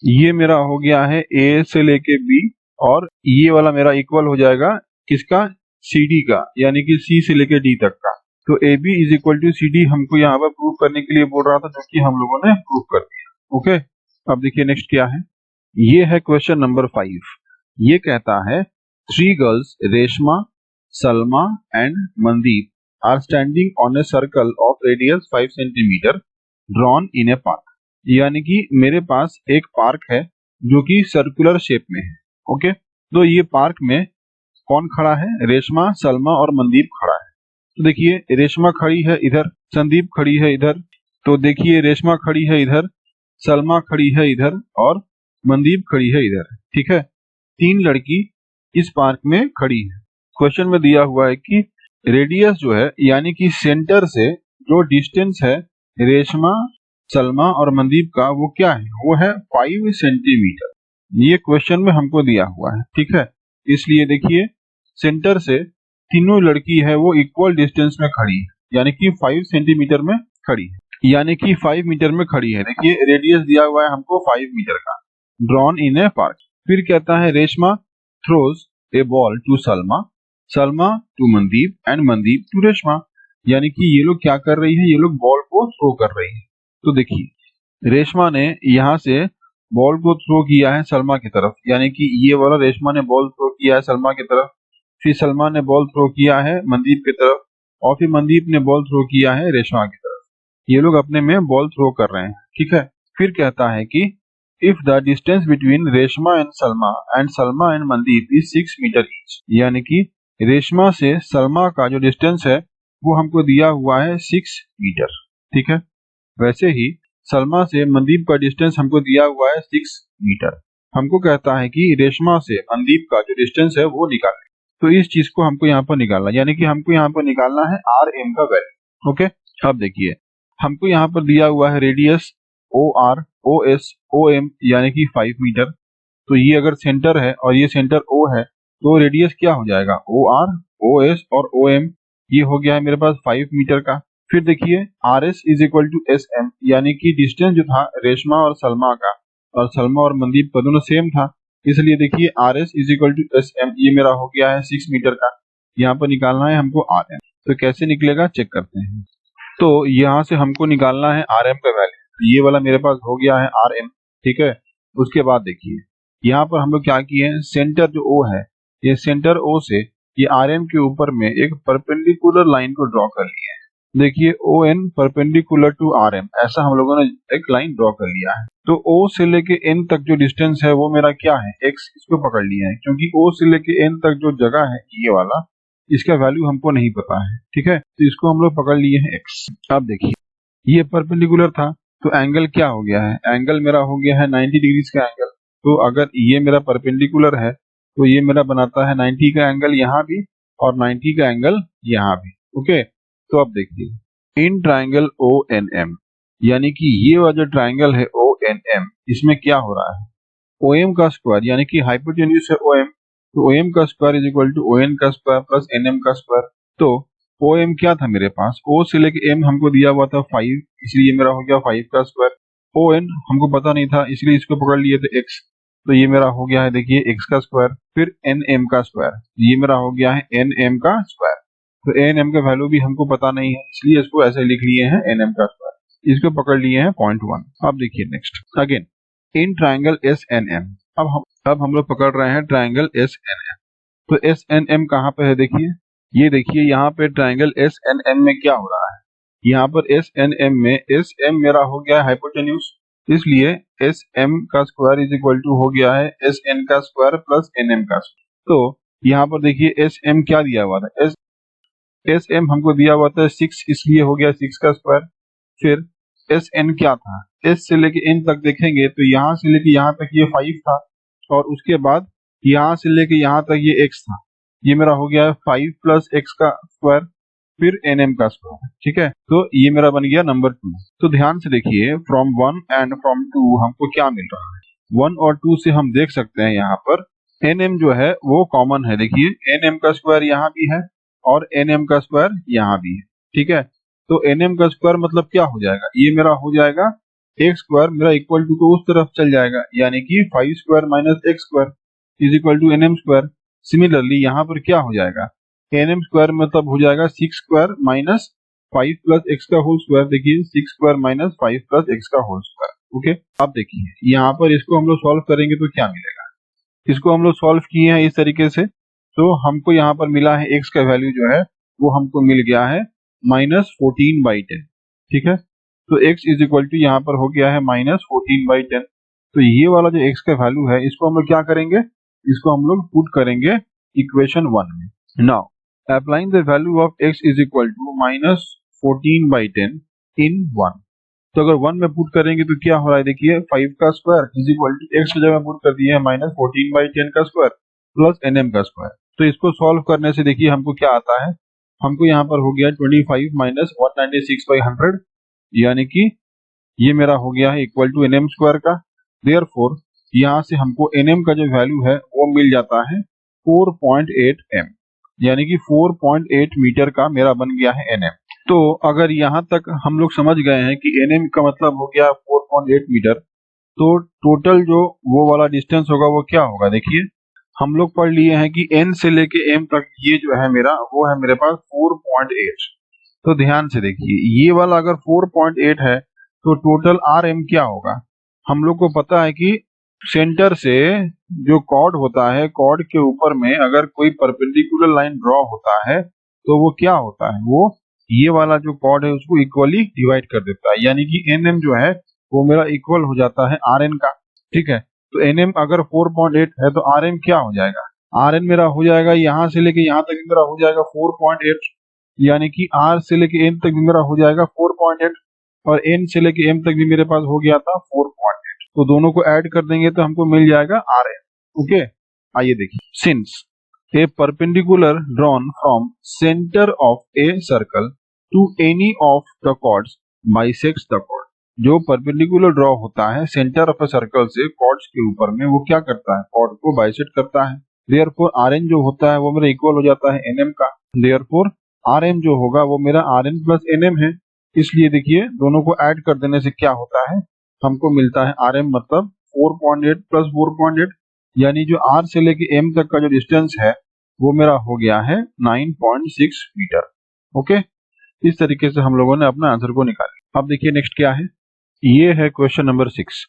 ये मेरा हो गया है A से लेके B, और ये वाला मेरा इक्वल हो जाएगा किसका, CD का, यानी कि C से लेके D तक का। तो AB is equal to CD हमको यहाँ पर प्रूफ करने के लिए बोल रहा था, जो कि हम लोगों ने प्रूफ कर दिया। ओके, अब देखिए नेक्स्ट क्या है। ये है क्वेश्चन नंबर 5। ये कहता है 3 girls Reshma, Salma and Mandeep are standing on a circle of radius 5 cm drawn in a park, यानी कि मेरे पास एक पार्क है जो कि सर्कुलर शेप में है। ओके, तो ये पार्क में कौन खड़ा है, रेशमा, सलमा और मनदीप खड़ा है। तो देखिए रेशमा खड़ी है इधर, संदीप खड़ी है इधर, तो देखिए रेशमा खड़ी है इधर, सलमा खड़ी है इधर और मनदीप खड़ी है इधर। ठीक है, 3 लड़की इस पार्क में खड़ी है। क्वेश्चन में दिया हुआ है कि रेडियस जो है यानी कि सेंटर से जो डिस्टेंस है रेशमा, सलमा और मनदीप का वो क्या है, वो है 5 सेंटीमीटर। ये क्वेश्चन में हमको दिया हुआ है। ठीक है, इसलिए देखिए सेंटर से तीनों लड़की है वो इक्वल डिस्टेंस में खड़ी है, यानी कि 5 सेंटीमीटर में खड़ी है, यानी कि 5 मीटर में खड़ी है। देखिए रेडियस दिया हुआ है हमको 5 मीटर का, ड्रॉन इन ए पार्क। फिर कहता है Reshma throws a ball to Salma, Salma to Mandeep and Mandeep to Reshma, यानी कि ये लोग क्या कर रही है, ये लोग बॉल को थ्रो कर रही है। तो देखिए रेशमा ने यहाँ से बॉल को थ्रो किया है सलमा की तरफ, यानी कि ये वाला रेशमा ने बॉल थ्रो किया है सलमा की तरफ, फिर सलमा ने बॉल थ्रो किया है मनदीप की तरफ और फिर मनदीप ने बॉल थ्रो किया है रेशमा की तरफ। ये लोग अपने में बॉल थ्रो कर रहे हैं। ठीक है, फिर कहता है कि if the distance between Reshma and Salma and Mandeep is 6 metre each, यानी कि रेशमा से सलमा का जो डिस्टेंस है वो हमको दिया हुआ है 6 मीटर। ठीक है, वैसे ही सलमा से मनदीप का डिस्टेंस हमको दिया हुआ है 6 मीटर। हमको कहता है कि रेशमा से मनदीप का जो डिस्टेंस है वो निकालें। तो इस चीज को हमको यहाँ पर निकालना, यानी कि हमको यहाँ पर निकालना है आर एम का वैल्यू। ओके, अब देखिए हमको यहाँ पर दिया हुआ है radius O R, O S, O M, यानी कि 5 मीटर। तो ये अगर सेंटर है और ये सेंटर ओ है तो रेडियस क्या हो जाएगा, ओ आर, ओ एस और ओ एम। ये हो गया है मेरे पास 5 मीटर का। फिर देखिए R S is equal to S M, यानी कि डिस्टेंस जो था रेशमा और सलमा का, और सलमा और मनदीप का दोनों सेम था, इसलिए देखिए R S is equal to S M, ये मेरा हो गया है 6 मीटर का। यहाँ पर निकालना है हमको आर एम, तो कैसे निकलेगा चेक करते हैं। तो यहाँ से हमको निकालना है आर एम का वैल्यू, ये वाला मेरे पास हो गया है आर एम। ठीक है, उसके बाद देखिए यहाँ पर हम लोग क्या किए हैं, सेंटर जो ओ है, ये सेंटर ओ से ये आर एम के ऊपर में एक परपेंडिकुलर लाइन को ड्रॉ कर लिया है। देखिए O N perpendicular to R M, ऐसा हम लोगों ने एक लाइन ड्रॉ कर लिया है। तो ओ से लेके एन तक जो डिस्टेंस है वो मेरा क्या है, एक्स, इसको पकड़ लिया है, क्योंकि ओ से लेके एन तक जो जगह है ये वाला, इसका वैल्यू हमको नहीं पता है। ठीक है, तो इसको हम लोग पकड़ लिए हैं एक्स। अब देखिए ये परपेंडिकुलर था तो एंगल क्या हो गया है, एंगल मेरा हो गया है 90 डिग्री का एंगल। तो अगर ये मेरा परपेंडिकुलर है तो ये मेरा बनाता है 90 का एंगल यहाँ भी और 90 का एंगल यहाँ भी। ओके, तो अब देखिए in triangle O N M, यानी कि ये वाला जो ट्राइंगल है ओ एन एम, इसमें क्या हो रहा है, ओ एम का स्क्वायर, यानी कि हाइपोटेन्यूज है ओ एम, तो ओ एम का square is equal to O N का स्क्वायर प्लस एन एम का स्क्वायर। तो ओ एम क्या था मेरे पास, ओ से लेके एम हमको दिया हुआ था 5, इसलिए मेरा हो गया 5 का स्क्वायर। ओ एन हमको पता नहीं था इसलिए इसको पकड़ लिए थे एक्स, तो ये मेरा हो गया है देखिए एक्स का स्क्वायर। फिर एन एम का स्क्वायर, ये मेरा हो गया है एन एम का स्क्वायर। तो एन एम का वैल्यू भी हमको पता नहीं है इसलिए इसको ऐसे लिख लिए हैं एन एम का स्क्वायर, इसको पकड़ लिए हैं 0.1। अब देखिए next again in triangle S N M, अब हम लोग पकड़ रहे हैं ट्राइंगल एस एन एम। तो एस एन एम कहाँ पे है, देखिए ये देखिए यहाँ पे ट्राइंगल एस एन एम में क्या हो रहा है, यहाँ पर एस एन एम में एस एम मेरा हो गया हाइपोटेन्यूज, इसलिए एस एम का स्क्वायर इज इक्वल टू हो गया है एस एन का स्क्वायर प्लस एन एम का स्क्वायर। तो यहाँ पर देखिए एस एम क्या दिया हुआ था, एस एम हमको दिया हुआ था 6, इसलिए हो गया 6 का स्क्वायर। फिर एस एन क्या था, एस से लेके एन तक देखेंगे तो यहाँ से लेके यहाँ तक ये 5 था और उसके बाद यहाँ से लेके यहाँ तक ये x था, ये मेरा हो गया 5 प्लस एक्स का स्क्वायर फिर एन एम का स्क्वायर। ठीक है, तो ये मेरा बन गया नंबर 2। तो ध्यान से देखिए फ्रॉम 1 एंड फ्रॉम 2 हमको क्या मिल रहा है, 1 और 2 से हम देख सकते हैं यहाँ पर एन एम जो है वो कॉमन है। देखिए एन एम का स्क्वायर यहाँ भी है और एन एम का स्क्वायर यहाँ भी है। ठीक है, तो एन एम का स्क्वायर मतलब क्या हो जाएगा, ये मेरा हो जाएगा एक्स स्क्वायर, मेरा इक्वल टू तो उस तरफ चल जाएगा, यानी कि 5 square minus X square is equal to N M square. Similarly यहाँ पर क्या हो जाएगा, एन एम स्क्वायर मतलब हो जाएगा 6 स्क्वायर माइनस 5 प्लस एक्स का होल स्क्वायर। देखिए 6 स्क्वायर माइनस 5 प्लस एक्स का होल स्क्वायर। ओके, अब देखिए यहाँ पर इसको हम लोग सॉल्व करेंगे तो क्या मिलेगा, इसको हम लोग सॉल्व किए हैं इस तरीके से, तो हमको यहाँ पर मिला है x का वैल्यू जो है वो हमको मिल गया है -14/10। ठीक है, तो x इज इक्वल टू यहाँ पर हो गया है -14/10। तो ये वाला जो x का वैल्यू है इसको हम लोग क्या करेंगे, इसको हम लोग पुट करेंगे इक्वेशन 1 में। Now applying the value of x is equal to -14/10 in 1। तो अगर 1 में पुट करेंगे तो क्या हो रहा है, देखिए 5 का square is equal to x की जगह पुट कर दिए हैं -14/10 का स्क्वायर प्लस nm का स्क्वायर। तो इसको सॉल्व करने से देखिए हमको क्या आता है, हमको यहाँ पर हो गया 25 माइनस 196/100, यानी कि ये मेरा हो गया है इक्वल टू nm स्क्वायर का। देयरफॉर यहाँ से हमको nm का जो वैल्यू है वो मिल जाता है 4.8 m, यानी कि 4.8 मीटर का मेरा बन गया है nm। तो अगर यहाँ तक हम लोग समझ गए हैं कि nm का मतलब हो गया 4.8 मीटर, तो टोटल जो वो वाला डिस्टेंस होगा वो क्या होगा, देखिए हम लोग पढ़ लिए हैं कि n से लेके m तक ये जो है मेरा वो है मेरे पास 4.8। तो ध्यान से देखिए ये वाला अगर 4.8 है तो टोटल rm क्या होगा, हम लोग को पता है कि सेंटर से जो कॉर्ड होता है, कॉर्ड के ऊपर में अगर कोई परपेंडिकुलर लाइन ड्रॉ होता है तो वो क्या होता है, वो ये वाला जो कॉर्ड है उसको इक्वली डिवाइड कर देता है, यानी कि nm जो है वो मेरा इक्वल हो जाता है rn का। ठीक है, तो nm अगर 4.8 है तो rm क्या हो जाएगा, rn मेरा हो जाएगा यहाँ से लेके यहाँ तक मेरा हो जाएगा 4.8, यानी कि r से लेके n तक भी मेरा हो जाएगा 4.8 और n से लेके m तक भी मेरे पास हो गया था 4.8। तो दोनों को ऐड कर देंगे तो हमको मिल जाएगा rn। ओके, आइए देखिए, since a perpendicular drawn from center of a circle to any of the chords bisects the chord। जो परपेंडिकुलर ड्रॉ होता है सेंटर ऑफ ए सर्कल से कॉर्ड्स के ऊपर में, वो क्या करता है, कॉर्ड को बाइसेक्ट करता है। देयरफॉर rn जो होता है वो मेरा इक्वल हो जाता है nm का। देयरफॉर rm जो होगा वो मेरा rn प्लस nm है। इसलिए देखिए दोनों को ऐड कर देने से क्या होता है, हमको मिलता है rm मतलब 4.8 प्लस 4.8, यानी जो r से लेके m तक का जो डिस्टेंस है वो मेरा हो गया है 9.6 मीटर। ओके, इस तरीके से हम लोगों ने अपना आंसर को निकाला। अब देखिए नेक्स्ट क्या है, ये है क्वेश्चन नंबर 6।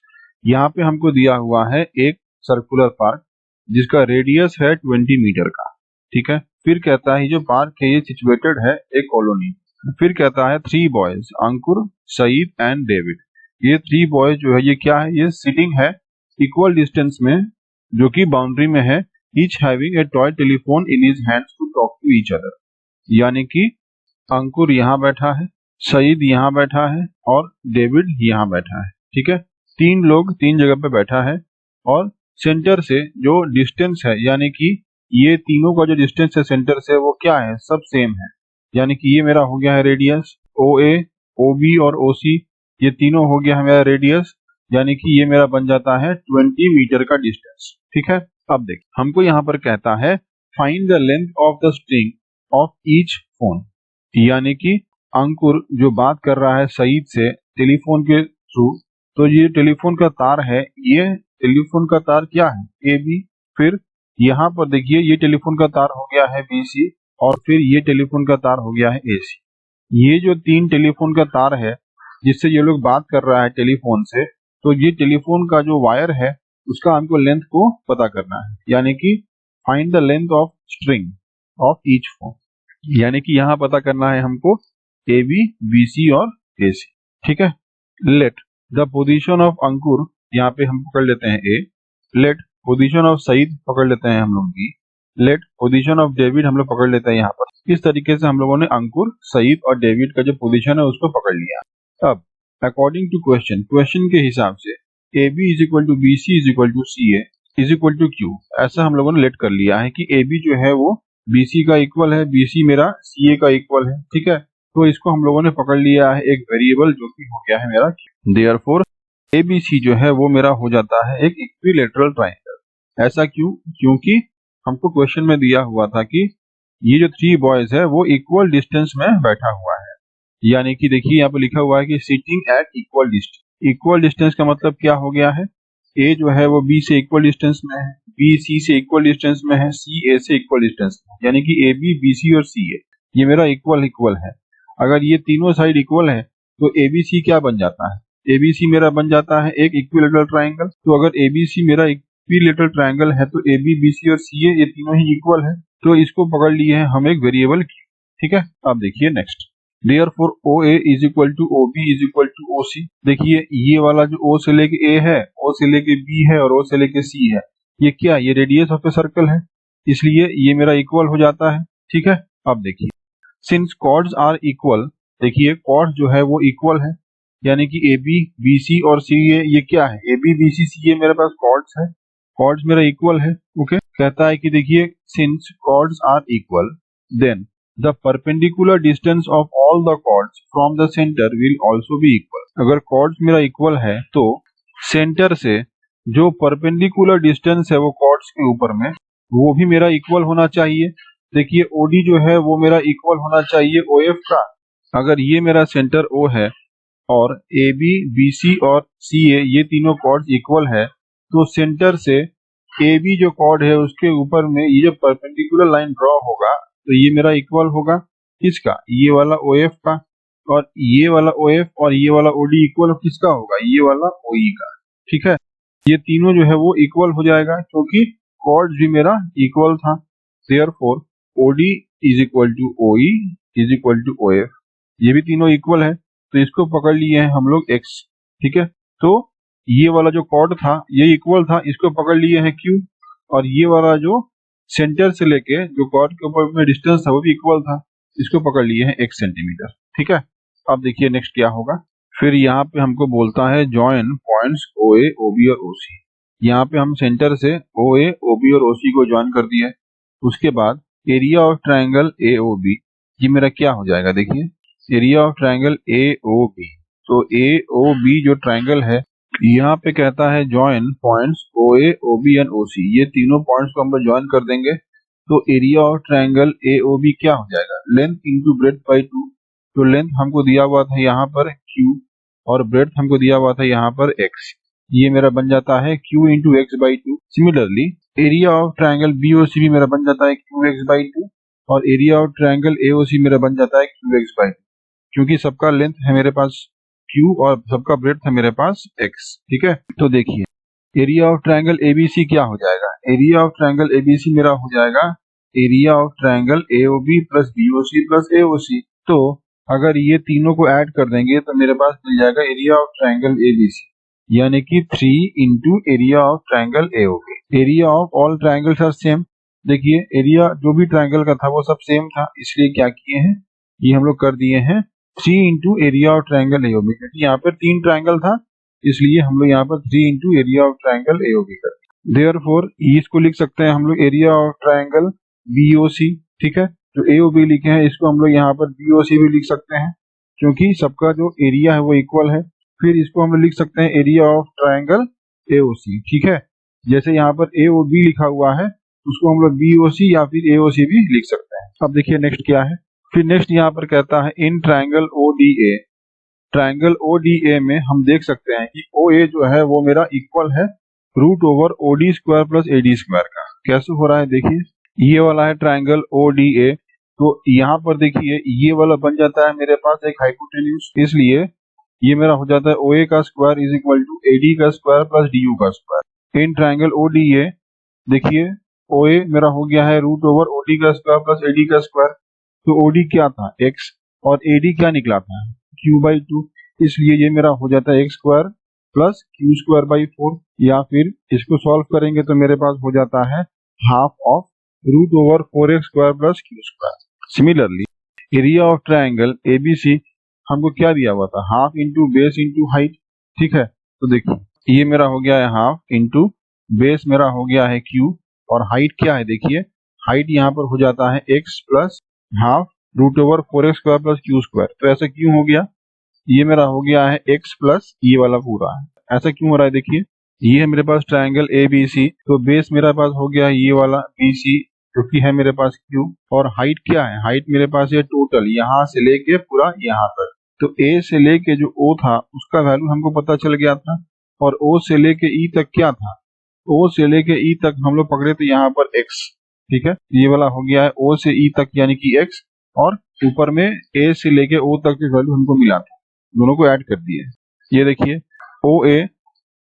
यहाँ पे हमको दिया हुआ है एक सर्कुलर पार्क जिसका रेडियस है 20 मीटर का। ठीक है, फिर कहता है जो पार्क है ये सिचुएटेड है एक कॉलोनी। फिर कहता है 3 boys Ankur, Saeed and David, ये 3 बॉयज जो है ये क्या है, ये सिटिंग है इक्वल डिस्टेंस में जो कि बाउंड्री में है, each having a toy telephone in his hands to talk to each other. यानी कि अंकुर यहाँ बैठा है, सईद यहाँ बैठा है और डेविड यहाँ बैठा है। ठीक है, 3 लोग 3 जगह पे बैठा है और सेंटर से जो डिस्टेंस है, यानी कि ये तीनों का जो डिस्टेंस है सेंटर से वो क्या है, सब सेम है। यानी कि ये मेरा हो गया है रेडियस OA, OB और OC, ये तीनों हो गया है मेरा रेडियस, यानी कि ये मेरा बन जाता है 20 मीटर का डिस्टेंस। ठीक है, अब देख हमको यहाँ पर कहता है find the length of the string of each phone, यानी कि अंकुर जो बात कर रहा है सईद से टेलीफोन के थ्रू, तो ये टेलीफोन का तार है, ये टेलीफोन का तार क्या है AB, फिर यहाँ पर देखिए ये टेलीफोन का तार हो गया है BC और फिर ये टेलीफोन का तार हो गया है AC। ये जो 3 टेलीफोन का तार है जिससे ये लोग बात कर रहा है टेलीफोन से, तो ये टेलीफोन का जो वायर है उसका हमको लेंथ को पता करना है, यानी कि find the length of string of each phone, यानी कि यहाँ पता करना है हमको AB, BC और AC। ठीक है, let the position of Ankur यहाँ पे हम पकड़ लेते हैं A, let position of Saeed पकड़ लेते हैं हम लोग B, let position of David हम लोग पकड़ लेते हैं यहाँ पर। इस तरीके से हम लोगों ने अंकुर, सईद और डेविड का जो पोजीशन है उसको पकड़ लिया। अब अकॉर्डिंग टू क्वेश्चन के हिसाब से AB is equal to BC is equal to CA is equal to Q, ऐसा हम लोगों ने लेट कर लिया है कि AB जो है वो BC का इक्वल है, BC मेरा CA का इक्वल है। ठीक है, तो इसको हम लोगों ने पकड़ लिया है एक वेरिएबल जो कि हो गया है मेरा Q। देयरफॉर ABC जो है वो मेरा हो जाता है एक इक्विलैटरल ट्रायंगल। ऐसा क्यों, क्योंकि हमको क्वेश्चन में दिया हुआ था कि ये जो 3 बॉयज है वो इक्वल डिस्टेंस में बैठा हुआ है, यानी कि देखिए यहाँ पे लिखा हुआ है कि sitting at equal distance. Equal distance का मतलब क्या हो गया है, A जो है वो B से इक्वल डिस्टेंस में है, B C से इक्वल डिस्टेंस में है, C A से इक्वल डिस्टेंस में, यानी कि AB, BC और CA ये मेरा इक्वल है। अगर ये तीनों साइड इक्वल है तो ABC क्या बन जाता है, ABC मेरा बन जाता है एक इक्विलैटरल ट्रायंगल। तो अगर ABC मेरा इक्विलैटरल ट्रायंगल है तो AB, BC और CA ये तीनों ही इक्वल है, तो इसको पकड़ लिए हैं हम एक वेरिएबल Q। ठीक है, अब देखिए next, therefore OA is equal to OB is equal to OC। देखिए ये वाला जो O से लेके A है, O से लेके B है और O से लेके C है, ये क्या, ये रेडियस ऑफ ए सर्कल है, इसलिए ये मेरा इक्वल हो जाता है। ठीक है, अब देखिए, सिंस कॉर्ड्स आर इक्वल, देखिए कॉर्ड्स जो है वो इक्वल है, यानी कि ए बी बी सी और सी ए ये क्या है, A B B C C A मेरे पास कॉर्ड्स है, कॉर्ड्स मेरा इक्वल है। ओके, कहता है कि देखिए since chords are equal then the perpendicular distance of all the chords from the centre will also be equal. अगर कॉर्ड्स मेरा इक्वल है तो सेंटर से जो परपेंडिकुलर डिस्टेंस है वो कॉर्ड्स के ऊपर में वो भी मेरा इक्वल होना चाहिए। देखिए ओडी जो है वो मेरा इक्वल होना चाहिए ओ एफ का। अगर ये मेरा सेंटर ओ है और ए बी बी सी और सी ए ये तीनों कॉर्ड्स इक्वल है तो सेंटर से ए बी जो कॉर्ड है उसके ऊपर में ये जो परपेंडिकुलर लाइन ड्रॉ होगा तो ये मेरा इक्वल होगा किसका, ये वाला ओ एफ का, और ये वाला ओ एफ और ये वाला ओ डी इक्वल किसका होगा, ये वाला ओ ई का। ठीक है, ये तीनों जो है वो इक्वल हो जाएगा क्योंकि कॉर्ड भी मेरा इक्वल था। Therefore OD is equal to OE is equal to OF, ये भी तीनों इक्वल है तो इसको पकड़ लिए हैं हम लोग x। ठीक है, तो ये वाला जो कॉर्ड था ये इक्वल था, इसको पकड़ लिए हैं Q, और ये वाला जो सेंटर से लेके जो कॉर्ड के ऊपर में डिस्टेंस था वो भी इक्वल था, इसको पकड़ लिए हैं x सेंटीमीटर। ठीक है, अब देखिए नेक्स्ट क्या होगा। फिर यहाँ पे हमको बोलता है जॉइन पॉइंट्स OA, OB और OC। यहाँ पे हम सेंटर से OA, OB और OC को ज्वाइन कर दिए। उसके बाद एरिया ऑफ ट्राइंगल AOB, ये मेरा क्या हो जाएगा, देखिए एरिया ऑफ ट्राइंगल AOB। तो AOB जो ट्राइंगल है यहाँ पे कहता है join points OA, OB and OC, ये तीनों पॉइंट्स को हम लोग ज्वाइन कर देंगे तो एरिया ऑफ ट्राइंगल AOB क्या हो जाएगा, लेंथ इंटू ब्रेथ बाई 2। तो लेंथ हमको दिया हुआ था यहाँ पर Q और ब्रेथ हमको दिया हुआ था यहाँ पर x, ये मेरा बन जाता है Q into x by 2। Similarly area of triangle BOC भी मेरा बन जाता है QX बाई 2 और एरिया ऑफ ट्राइंगल AOC मेरा बन जाता है QX बाई 2, क्योंकि सबका लेंथ है मेरे पास Q और सबका ब्रेथ है मेरे पास x। ठीक है, तो देखिए एरिया ऑफ ट्राइंगल ABC क्या हो जाएगा, एरिया ऑफ ट्राइंगल ABC मेरा हो जाएगा area of triangle AOB plus BOC plus AOC। तो अगर ये तीनों को ऐड कर देंगे तो मेरे पास मिल जाएगा एरिया ऑफ ट्राइंगल ABC, यानी कि 3 into area of triangle AOB। Area of all triangles are same, देखिए एरिया जो भी ट्राइंगल का था वो सब सेम था, इसलिए क्या किए हैं ये हम लोग कर दिए हैं 3 into area of triangle AOB, क्योंकि यहाँ पर 3 ट्राइंगल था इसलिए हम लोग यहाँ पर 3 into area of triangle AOB कर दिए। देयरफॉर इसको लिख सकते हैं हम लोग एरिया ऑफ ट्राइंगल BOC। ठीक है, जो AOB लिखे हैं इसको हम लोग यहाँ पर BOC भी लिख सकते हैं क्योंकि सबका जो एरिया है वो इक्वल है। फिर इसको हम लिख सकते हैं एरिया ऑफ ट्राइंगल AOC। ठीक है, जैसे यहाँ पर AOB लिखा हुआ है उसको हम लोग BOC या फिर AOC भी लिख सकते हैं। अब देखिए नेक्स्ट क्या है, फिर नेक्स्ट यहाँ पर कहता है इन ट्राइंगल ODA, ट्राइंगल ODA में हम देख सकते हैं कि OA जो है वो मेरा इक्वल है root over OD square plus AD square का। कैसे हो रहा है, देखिए ये वाला है ट्राइंगल ODA, तो यहाँ पर देखिए ये वाला बन जाता है मेरे पास एक हाइपोटेन्यूज, इसलिए ये मेरा हो जाता है OA का square is equal to AD का स्क्वायर प्लस DU का स्क्वायर। इन ट्राइंगल ODA देखिए OA मेरा हो गया है रूट ओवर OD का स्क्वायर प्लस AD का स्क्वायर। तो OD क्या था x और AD क्या निकला था Q बाई 2, इसलिए ये मेरा हो जाता है x square plus Q square by 4, या फिर इसको सॉल्व करेंगे तो मेरे पास हो जाता है half of root over 4x square plus Q square. Similarly area of triangle ABC हमको क्या दिया हुआ था, half into base into height. ठीक है, तो देखिए ये मेरा हो गया है हाफ इंटू बेस मेरा हो गया है Q, और हाइट क्या है, देखिए हाइट यहाँ पर हो जाता है x plus half root over 4x square plus Q square. तो ऐसा क्यों हो गया, ये मेरा हो गया है x प्लस ये वाला पूरा है, ऐसा क्यों हो रहा है, देखिए ये है मेरे पास ट्राइंगल ABC, तो बेस मेरे पास हो गया ये वाला BC जो कि है मेरे पास Q, और हाइट क्या है, हाइट मेरे पास है टोटल यहाँ से लेके पूरा यहाँ तक। तो A से लेके जो O था उसका वैल्यू हमको पता चल गया था, और O से लेके E तक क्या था, O से लेके E तक हम लोग पकड़े थे यहाँ पर x। ठीक है, ये वाला हो गया है O से E तक यानी कि x, और ऊपर में A से लेके O तक की वैल्यू हमको मिला था, दोनों को ऐड कर दिए। ये देखिए OA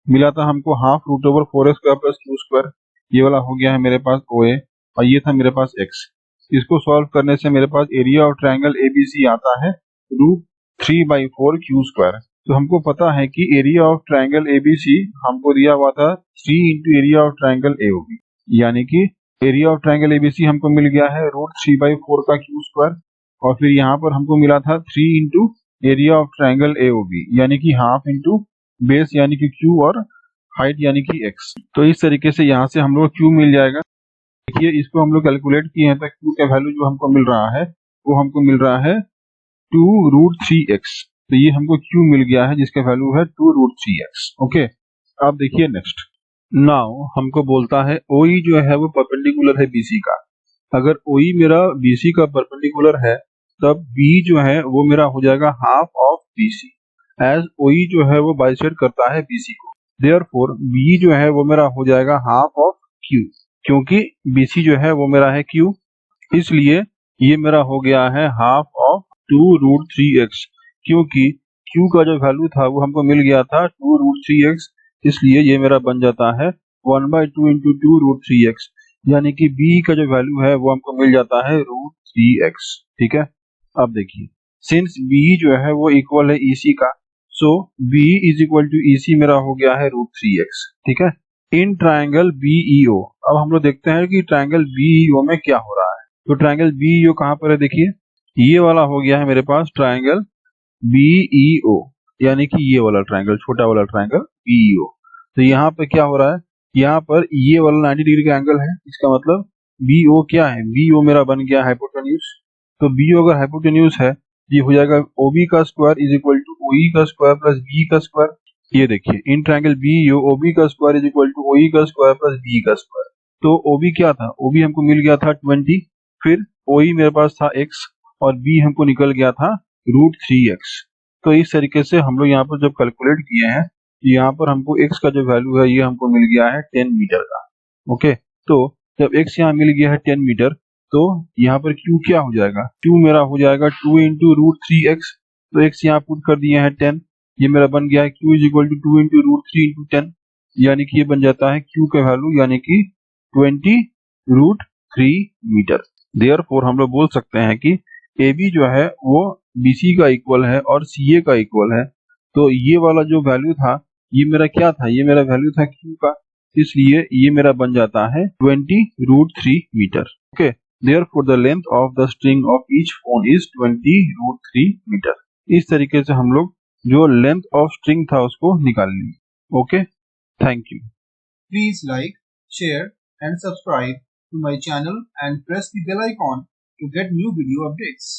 मिला था हमको half root over 4x square plus Q square, ये वाला हो गया है मेरे पास OA, और ये था मेरे पास x। इसको सॉल्व करने से मेरे पास एरिया ऑफ ट्राइंगल ABC आता है रूट 3/4 Q स्क्वायर। तो हमको पता है कि एरिया ऑफ ट्राइंगल ABC हमको दिया हुआ था 3 into area of triangle AOB, यानी कि एरिया ऑफ ट्राइंगल एबीसी हमको मिल गया है √3/4 का क्यू स्क्वायर, और फिर यहाँ पर हमको मिला था 3 into area of triangle AOB यानी कि हाफ इंटू बेस यानी कि क्यू और हाइट यानी कि एक्स। तो इस तरीके से यहाँ से हम लोग क्यू मिल जाएगा। देखिए इसको हम लोग कैलकुलेट किए हैं तो क्यू का वैल्यू जो हमको मिल रहा है वो हमको मिल रहा है 2√3x। तो ये हमको क्यू मिल गया है जिसका वैल्यू है 2√3x। ओके, अब देखिए नेक्स्ट। नाउ हमको बोलता है OE जो है वो परपेंडिकुलर है BC का। अगर OE मेरा BC का परपेंडिकुलर है तब B जो है वो मेरा हो जाएगा half of BC, as OE जो है वो बाइसेक्ट करता है BC को। देयरफॉर B जो है वो मेरा हो जाएगा हाफ ऑफ Q, क्योंकि BC जो है वो मेरा है Q, इसलिए ये मेरा हो गया है हाफ ऑफ 2√3x। क्योंकि Q का जो वैल्यू था वो हमको मिल गया था 2√3x, इसलिए ये मेरा बन जाता है 1/2 इंटू 2√3x, यानी कि B का जो वैल्यू है वो हमको मिल जाता है √3x। ठीक है, अब देखिए सिंस B जो है वो इक्वल है EC का, so B is equal to EC मेरा हो गया है √3x। ठीक है, इन ट्राइंगल BEO, अब हम लोग देखते हैं कि ट्राइंगल BEO में क्या हो रहा है। तो ट्राइंगल BEO कहाँ पर है, देखिए ये वाला हो गया है मेरे पास ट्राइंगल BEO, यानी कि ये वाला ट्राइंगल, छोटा वाला ट्राइंगल BEO। तो यहाँ पे क्या हो रहा है, यहाँ पर ये वाला 90 डिग्री का एंगल है, इसका मतलब BO क्या है, BO मेरा बन गया हाइपोटेन्यूज। तो BO अगर हाइपोटेन्यूज है ये हो जाएगा OB का square is equal to OE का स्क्वायर प्लस BE का स्क्वायर। ये देखिए इन ट्राइंगल BEO OB का square is equal to OE का स्क्वायर प्लस BE का स्क्वायर। तो OB क्या था, OB हमको मिल गया था 20, फिर OE मेरे पास था x और B हमको निकल गया था √3x। तो इस तरीके से हम लोग यहाँ पर जब कैलकुलेट किए हैं यहाँ पर हमको x का जो वैल्यू है ये हमको मिल गया है 10 मीटर का। ओके, तो जब x यहाँ मिल गया है 10 मीटर तो यहाँ पर q क्या हो जाएगा, q मेरा हो जाएगा 2 इंटू √3x। तो x यहाँ पुट कर दिए हैं 10, ये मेरा बन गया है q is equal to 2 into √3 into 10, यानी कि ये बन जाता है q का वैल्यू यानी कि 20√3 मीटर। देयरफॉर हम लोग बोल सकते हैं कि AB जो है वो BC का इक्वल है और CA का इक्वल है। तो ये वाला जो वैल्यू था ये मेरा क्या था, ये मेरा वैल्यू था Q का, इसलिए ये मेरा बन जाता है 20√3 metre. Okay, therefore the length of the string of each phone is 20√3 metre. इस तरीके से हम लोग जो लेंथ ऑफ स्ट्रिंग था उसको निकाल लिए। Okay, thank you. Please like, share and subscribe to my channel and press the bell icon to get new video updates.